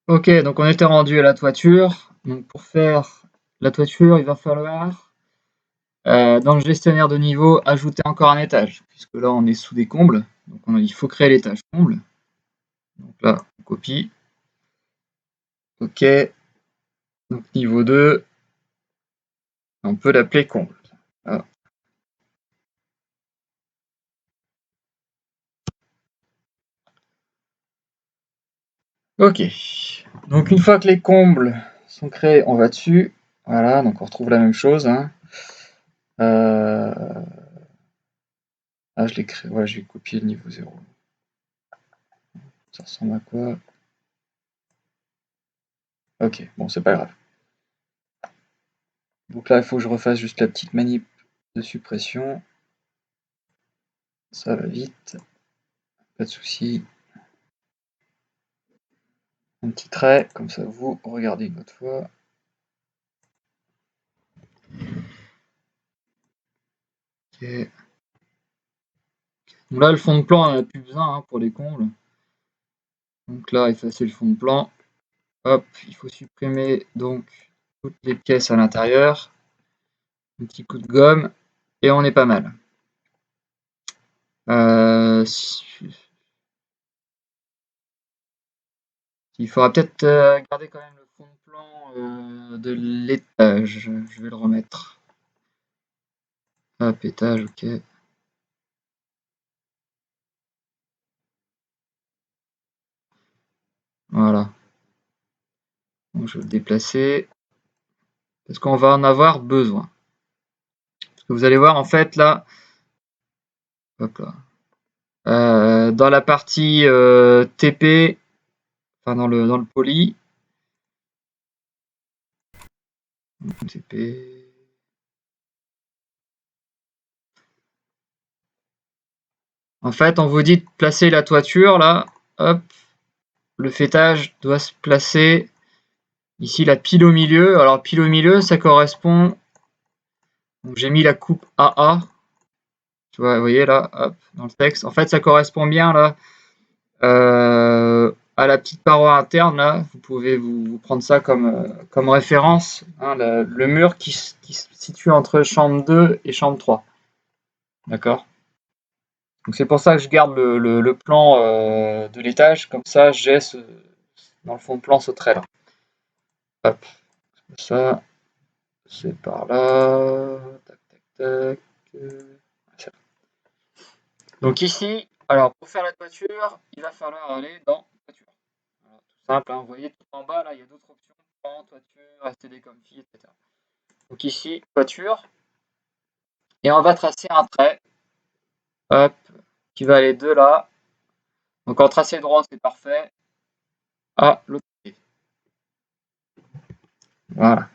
Ok, donc on était rendu à la toiture. Donc pour faire la toiture, il va falloir, dans le gestionnaire de niveau, ajouter encore un étage, puisque là on est sous des combles. Donc il faut créer l'étage comble. Donc là, on copie. Ok, donc niveau 2, on peut l'appeler comble. Voilà. Ok, donc une fois que les combles sont créés, on va dessus. Voilà, donc on retrouve la même chose. Hein. Ah, je l'ai créé, ouais, j'ai copié le niveau 0. Ça ressemble à quoi? Ok, bon, c'est pas grave. Donc là, il faut que je refasse juste la petite manip de suppression. Ça va vite, pas de souci. Un petit trait, comme ça vous regardez une autre fois. Ok. Donc là, le fond de plan, on n'a plus besoin pour les combles. Donc là, effacer le fond de plan. Hop, il faut supprimer donc toutes les pièces à l'intérieur. Un petit coup de gomme et on est pas mal. Il faudra peut-être garder quand même le fond de plan de l'étage. Je vais le remettre. Hop, étage, ok. Voilà. Donc je vais le déplacer. Parce qu'on va en avoir besoin. Parce que vous allez voir, en fait, là, hop là. Dans la partie TP, enfin dans le poly, TP. En fait, on vous dit de placer la toiture là, hop, le faîtage doit se placer ici, la pile au milieu. Alors pile au milieu, ça correspond. Donc j'ai mis la coupe AA. Tu vois, vous voyez là, hop, dans le texte. En fait, ça correspond bien là à la petite paroi interne là. Vous pouvez vous prendre ça comme référence. Hein, le mur qui se situe entre chambre 2 et chambre 3. D'accord? Donc c'est pour ça que je garde le plan de l'étage. Comme ça, j'ai dans le fond de plan ce trait là. Hop, ça, c'est par là. Tac, tac, tac. Donc ici, alors pour faire la toiture, il va falloir aller dans toiture. Voilà, tout simple, hein. Vous voyez tout en bas, là, il y a d'autres options. Plan, toiture, STD Comfy, etc. Donc ici, toiture. Et on va tracer un trait, hop, qui va aller de là. Donc en tracé droit, c'est parfait. À l'autre côté. Voilà.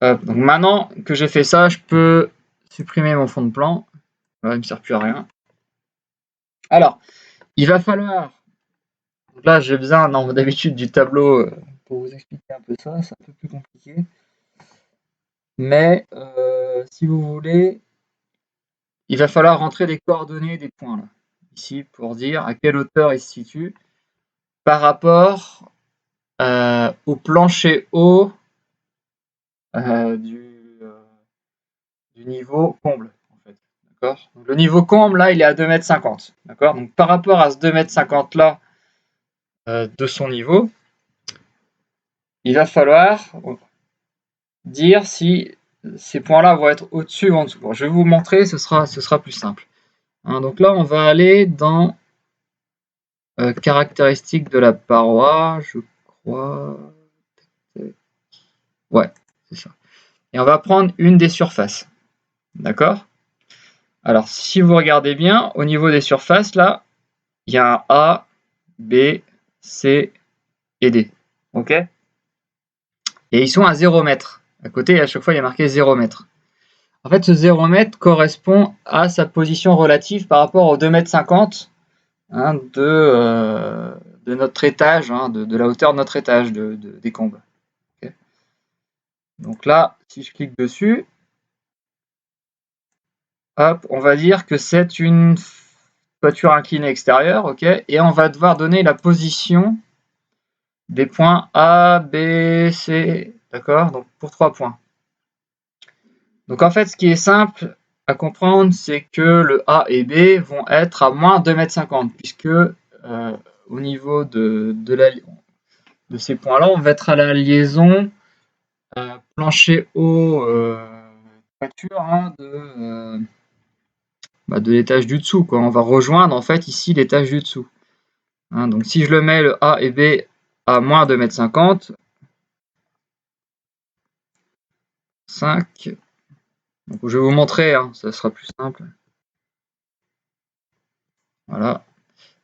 Hop. Donc maintenant que j'ai fait ça, je peux supprimer mon fond de plan. Voilà, il ne me sert plus à rien. Alors, il va falloir. Donc là, j'ai besoin, non, d'habitude, du tableau pour vous expliquer un peu ça. C'est un peu plus compliqué. Mais si vous voulez, il va falloir rentrer des coordonnées des points là, ici, pour dire à quelle hauteur il se situe par rapport au plancher haut du niveau comble. En fait. D'accord. Donc, le niveau comble, là, il est à 2,50 m. D'accord. Donc par rapport à ce 2,50 m là de son niveau, il va falloir dire si ces points-là vont être au-dessus ou en dessous. Bon, je vais vous montrer, ce sera plus simple. Hein, donc là, on va aller dans caractéristiques de la paroi, je crois. Ouais, c'est ça. Et on va prendre une des surfaces. D'accord? Alors, si vous regardez bien, au niveau des surfaces, là, il y a un A, B, C et D. OK? Et ils sont à 0 mètre. À côté, à chaque fois, il y a marqué 0 mètre. En fait, ce 0 mètre correspond à sa position relative par rapport aux 2,50 m hein, de notre étage, hein, de la hauteur de notre étage des combles. Okay. Donc là, si je clique dessus, hop, on va dire que c'est une toiture inclinée extérieure, ok, et on va devoir donner la position des points A, B, C, d'accord, donc pour 3 points. Donc en fait, ce qui est simple à comprendre, c'est que le A et B vont être à moins 2,50 m, puisque au niveau de ces points-là, on va être à la liaison plancher haut toiture hein, de l'étage du dessous, quoi. On va rejoindre en fait ici l'étage du dessous. Hein, donc si je le mets le A et B à moins 2,50 m, 5. Donc je vais vous montrer, hein, ça sera plus simple. Voilà.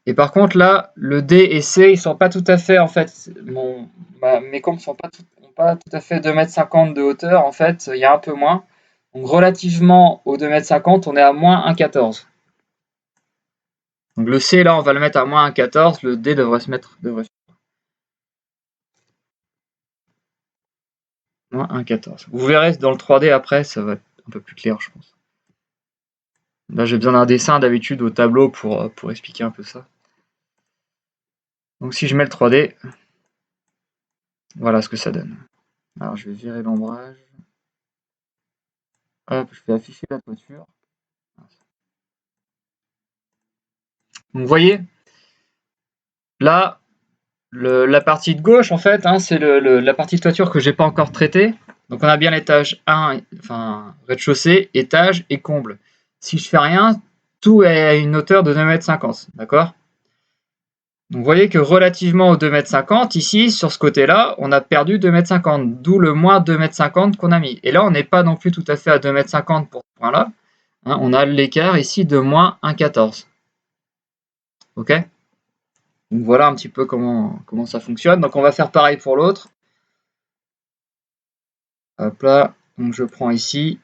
Et par contre là, le D et C, ils sont pas tout à fait en fait. Mes courbes sont pas tout à fait 2,50 m de hauteur. En fait, il y a un peu moins. Donc relativement aux 2,50 m, on est à moins 1,14 m. Donc le C là, on va le mettre à moins 1,14 m. Le D devrait se mettre moins 1,14 m. Vous verrez dans le 3D après, ça va être un peu plus clair, je pense. Là, j'ai besoin d'un dessin d'habitude au tableau pour expliquer un peu ça. Donc si je mets le 3D, voilà ce que ça donne. Alors je vais virer l'ombrage. Hop, je vais afficher la toiture. Donc vous voyez, là, la partie de gauche, en fait, hein, c'est la partie de toiture que j'ai pas encore traitée. Donc on a bien l'étage 1, enfin rez-de-chaussée, étage et comble. Si je fais rien, tout est à une hauteur de 2,50 m, d'accord? Donc vous voyez que relativement aux 2,50 m, ici, sur ce côté-là, on a perdu 2,50 m, d'où le moins 2,50 m qu'on a mis. Et là, on n'est pas non plus tout à fait à 2,50 m pour ce point-là. Hein, on a l'écart ici de moins 1,14 m. Ok? Donc voilà un petit peu comment ça fonctionne. Donc on va faire pareil pour l'autre. Hop là, donc je prends ici.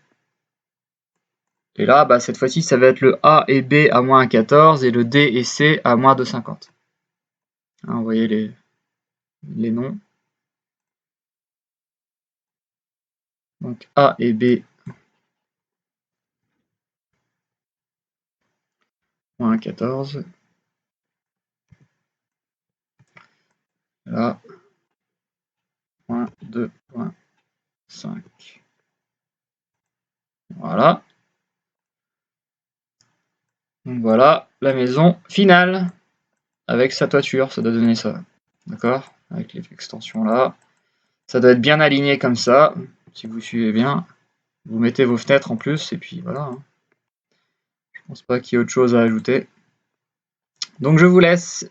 Et là, bah, cette fois-ci, ça va être le A et B à moins 1,14 et le D et C à moins 2,50. Hein, vous voyez les noms. Donc A et B moins 1,14. Là, moins 2,5. Voilà. Donc voilà la maison finale avec sa toiture, ça doit donner ça. D'accord? Avec les extensions là. Ça doit être bien aligné comme ça, si vous suivez bien. Vous mettez vos fenêtres en plus, et puis voilà. Hein. Je pense pas qu'il y ait autre chose à ajouter. Donc je vous laisse.